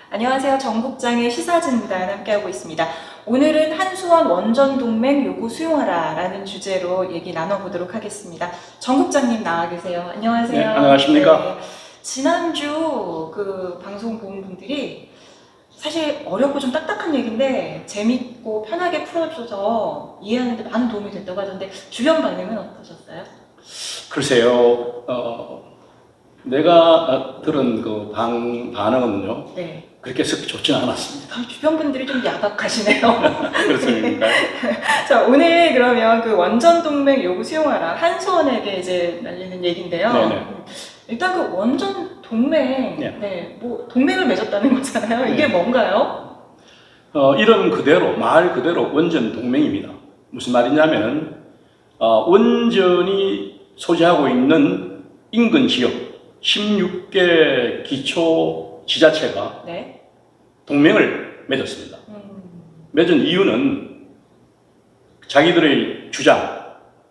안녕하세요. 정국장의 시사진단 함께하고 있습니다. 오늘은 한수원 원전동맹 요구 수용하라 라는 주제로 얘기 나눠보도록 하겠습니다. 정국장님 나와 계세요. 안녕하세요. 네, 안녕하십니까. 네, 지난주 그 방송 본 분들이 사실 어렵고 좀 딱딱한 얘기인데 재밌고 편하게 풀어줘서 이해하는 데 많은 도움이 됐다고 하던데 주변 반응은 어떠셨어요? 글쎄요, 내가 들은 그 반응은요, 네. 그렇게 썩 좋지는 않았습니다. 주변 분들이 좀 야박하시네요. 그렇습니까? 자, 오늘 그러면 그 원전 동맹 요구 수용하라 한수원에게 이제 날리는 얘기인데요. 네네. 일단 그 원전 동맹, 네. 뭐 동맹을 맺었다는 거잖아요. 이게 네. 뭔가요? 이름 그대로, 말 그대로 원전 동맹입니다. 무슨 말이냐면, 원전이 소재하고 있는 인근 지역 16개 기초 지자체가 네. 동맹을 맺었습니다. 맺은 이유는 자기들의 주장,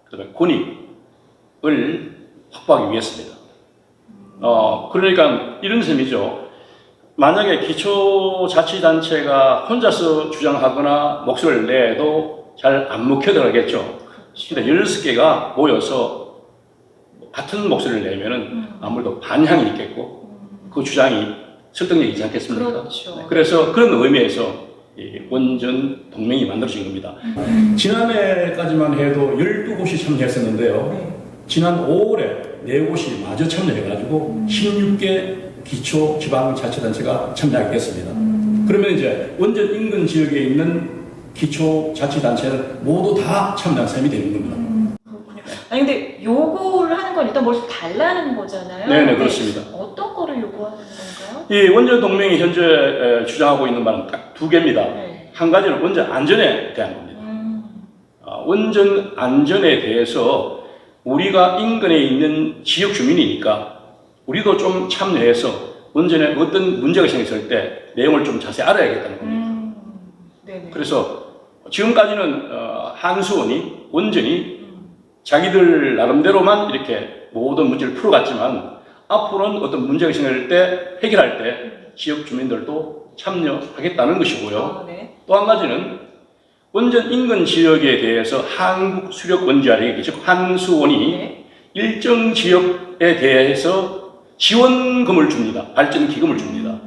그다음에 권익을 확보하기 위해서입니다. 그러니까 이런 셈이죠. 만약에 기초자치단체가 혼자서 주장하거나 목소리를 내도 잘 안 먹혀들어가겠죠. 근데 16개가 모여서 같은 목소리를 내면은 아무래도 반향이 있겠고 그 주장이 설득력이 있지 않겠습니까? 그렇죠. 네, 그래서 그런 의미에서 이 원전 동맹이 만들어진 겁니다. 지난해까지만 해도 12곳이 참여했었는데요. 네. 지난 5월에 4곳이 마저 참여해가지고 16개 기초 지방자치단체가 참여하게 됐습니다. 그러면 이제 원전 인근 지역에 있는 기초자치단체는 모두 다 참여한 셈이 되는 겁니다. 그렇군요. 아니 근데 요구를 하는 건 일단 뭘 달라는 거잖아요. 네네, 그렇습니다. 어떤 거를 요구하는 건가요? 이 원전 동맹이 현재 주장하고 있는 바는 딱 두 개입니다. 네. 한 가지는 원전 안전에 대한 겁니다. 원전 안전에 대해서 우리가 인근에 있는 지역 주민이니까 우리도 좀 참여해서 원전에 어떤 문제가 생겼을 때 내용을 좀 자세히 알아야겠다는 겁니다. 네네. 그래서 지금까지는 한수원이 원전이 자기들 나름대로만 이렇게 모든 문제를 풀어갔지만 앞으로는 어떤 문제가 생길 때 해결할 때 지역 주민들도 참여하겠다는 것이고요. 네. 또 한 가지는 원전 인근 지역에 대해서 한국수력원자력이 즉 한수원이 네. 일정 지역에 대해서 지원금을 줍니다. 발전 기금을 줍니다.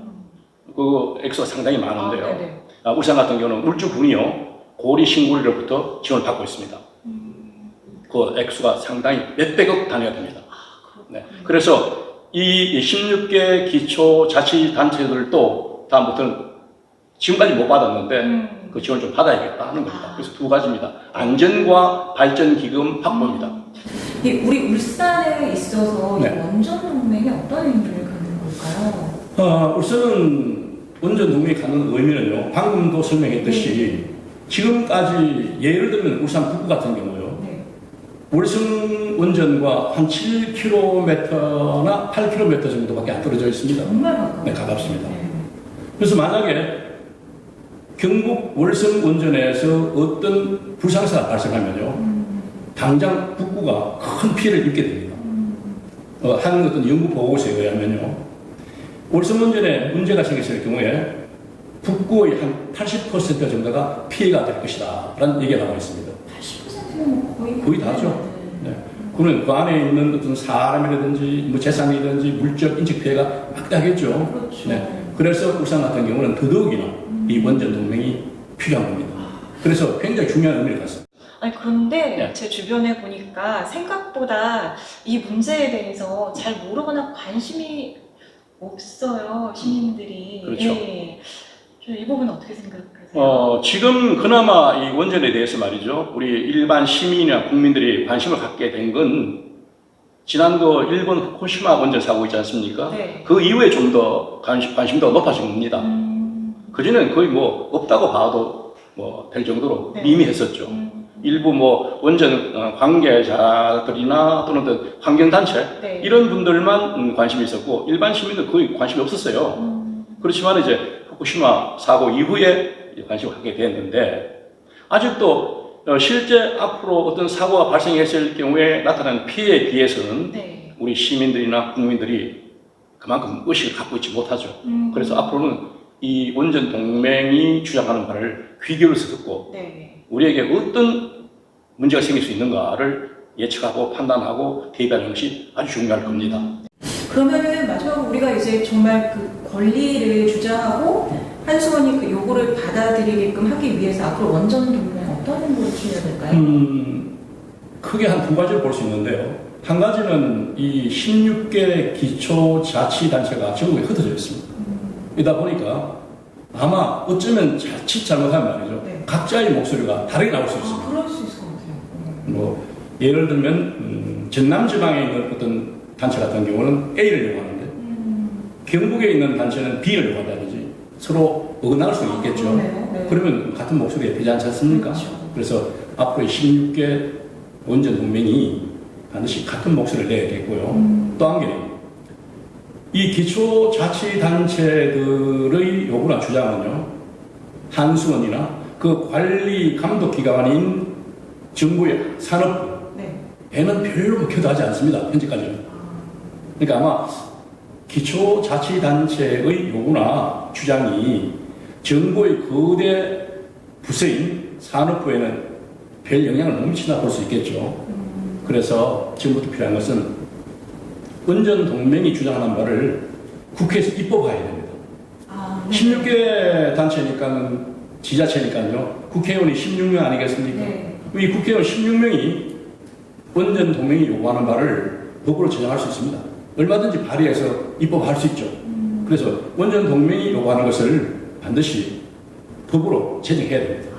그 액수가 상당히 많은데요. 울산 같은 경우는 울주군이요 고리 신고리로부터 지원을 받고 있습니다. 그 액수가 상당히 몇백억 단위가 됩니다. 네. 그래서 이 16개 기초자치단체들도 다음부터는 지금까지 못 받았는데 그 지원을 좀 받아야겠다 하는 겁니다. 그래서 두 가지입니다. 안전과 발전기금 확보입니다. 우리 울산에 있어서 네. 이 원전 동맹이 어떤 의미를 갖는 걸까요? 울산은 원전 동맹이 갖는 의미는요. 방금도 설명했듯이 지금까지 예를 들면 울산 북구 같은 경우요. 네. 월성 원전과 한 7km나 8km 정도밖에 안 떨어져 있습니다. 정말 가까워요. 네, 가깝습니다. 네. 그래서 만약에 경북 월성 원전에서 어떤 불상사가 발생하면요, 당장 북구가 큰 피해를 입게 됩니다. 한 어떤 연구 보고서에 의하면요, 월성 원전에 문제가 생겼을 경우에 북구의 한 80% 정도가 피해가 될 것이다 라는 얘기가 나와 있습니다. 80%면 거의 다죠. 네. 그러면 그 안에 있는 어떤 사람이라든지 뭐 재산이라든지 물적 인적 피해가 막대하겠죠. 그렇죠. 네. 그래서 울산 같은 경우는 더더욱이나 이 원전 동맹이 필요한 겁니다. 그래서 굉장히 중요한 의미를 갖습니다. 아니 그런데 네. 제 주변에 보니까 생각보다 이 문제에 대해서 잘 모르거나 관심이 없어요, 시민들이. 그렇죠. 예. 이 부분은 어떻게 생각하세요? 지금 그나마 이 원전에 대해서 말이죠. 우리 일반 시민이나 국민들이 관심을 갖게 된 건 지난 그 일본 후쿠시마 원전 사고 있지 않습니까? 네. 그 이후에 좀 더 관심도가 높아진 겁니다. 그전에는 거의 뭐 없다고 봐도 뭐 될 정도로 네. 미미했었죠. 일부 뭐 원전 관계자들이나 또는 어떤 환경단체 네. 이런 분들만 관심이 있었고 일반 시민은 거의 관심이 없었어요. 그렇지만 이제 후쿠시마 사고 이후에 관심을 갖게 됐는데 아직도 실제 앞으로 어떤 사고가 발생했을 경우에 나타나는 피해에 비해서는 네. 우리 시민들이나 국민들이 그만큼 의식을 갖고 있지 못하죠. 그래서 앞으로는 이 원전 동맹이 주장하는 바를 귀 기울여서 듣고 네. 우리에게 어떤 문제가 생길 수 있는가를 예측하고 판단하고 대비하는 것이 아주 중요할 겁니다. 그러면은 마지막으로 우리가 이제 정말 그 권리를 주장하고 한수원이 그 요구를 받아들이게끔 하기 위해서 앞으로 원전 동맹 어떤 행보를 취해야 될까요? 크게 한 두 가지를 볼 수 있는데요. 한 가지는 이 16개 기초자치단체가 전국에 흩어져 있습니다. 이다 보니까 아마 어쩌면 자칫 잘못하면 말이죠. 네. 각자의 목소리가 다르게 나올 수 있습니다. 그럴 수 있을 것 같아요. 뭐 예를 들면 전남 지방에 있는 어떤 단체 같은 경우는 A를 요구하는데 경북에 있는 단체는 B를 요구한다든지 서로 어긋날 수 있겠죠. 그러네요. 네. 그러면 같은 목소리가 되지 않지 않습니까? 그렇죠. 그래서 앞으로 16개 원전 동맹이 반드시 같은 목소리를 내야겠고요. 또 한 개는 이 기초자치단체들의 요구나 주장은요, 한수원이나 그 관리 감독 기관인 정부의 산업부에는 네. 별로 먹혀도 하지 않습니다. 현재까지는. 그러니까 아마 기초자치단체의 요구나 주장이 정부의 거대 부서인 산업부에는 별 영향을 못 미친다 볼 수 있겠죠. 그래서 지금부터 필요한 것은 원전 동맹이 주장하는 바를 국회에서 입법화해야 됩니다. 네. 16개 단체니까는 지자체니까요. 국회의원이 16명 아니겠습니까? 네. 이 국회의원 16명이 원전 동맹이 요구하는 바를 법으로 제정할 수 있습니다. 얼마든지 발의해서 입법할 수 있죠. 그래서 원전 동맹이 요구하는 것을 반드시 법으로 제정해야 됩니다.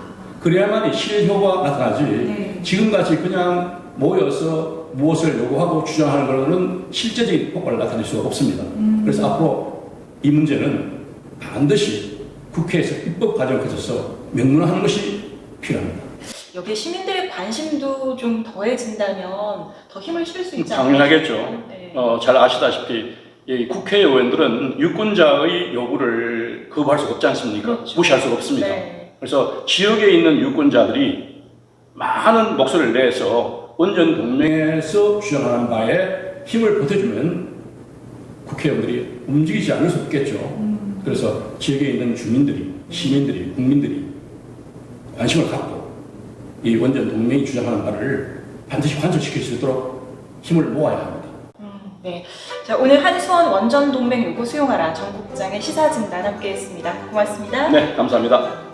그래야만이 실효가 나타나지. 네. 지금같이 그냥 모여서 무엇을 요구하고 주장하는 것은 실제적인 효과를 나타낼 수가 없습니다. 그래서 앞으로 이 문제는 반드시 국회에서 입법 과정을 거쳐서 명문화하는 것이 필요합니다. 여기에 시민들의 관심도 좀 더해진다면 더 힘을 실 수 있지 않을까요? 당연하겠죠. 네. 잘 아시다시피 이 국회의원들은 유권자의 요구를 거부할 수가 없지 않습니까? 그렇죠. 무시할 수가 없습니다. 네. 그래서 지역에 있는 유권자들이 많은 목소리를 내서 원전 동맹에서 주장하는 바에 힘을 보태주면 국회의원들이 움직이지 않을 수 없겠죠. 그래서 지역에 있는 주민들이, 시민들이, 국민들이 관심을 갖고 이 원전 동맹이 주장하는 바를 반드시 관철시킬 수 있도록 힘을 모아야 합니다. 네. 자, 오늘 한수원 원전 동맹 요구 수용하라 정 국장의 시사 진단 함께했습니다. 고맙습니다. 네, 감사합니다.